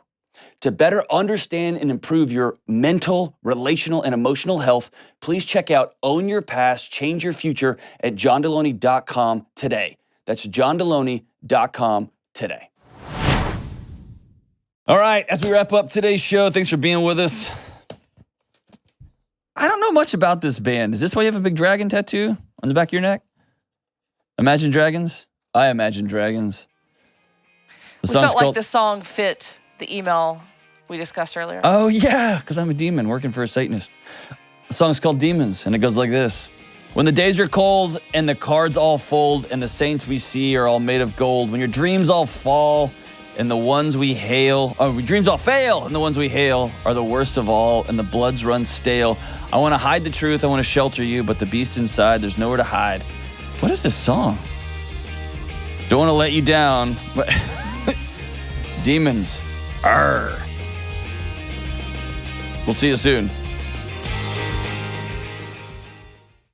To better understand and improve your mental, relational, and emotional health, please check out Own Your Past, Change Your Future at johndelony.com today. That's johndelony.com today. All right, as we wrap up today's show, thanks for being with us. I don't know much about this band. Is this why you have a big dragon tattoo on the back of your neck? Imagine Dragons? I Imagine Dragons. We felt like the song fit the email we discussed earlier. Oh, yeah, because I'm a demon working for a Satanist. The song's called Demons, and it goes like this. When the days are cold and the cards all fold and the saints we see are all made of gold, when your dreams all fall and the ones we hail, dreams all fail and the ones we hail are the worst of all and the bloods run stale. I want to hide the truth, I want to shelter you, but the beast inside, there's nowhere to hide. What is this song? Don't want to let you down, but demons. Arr. We'll see you soon.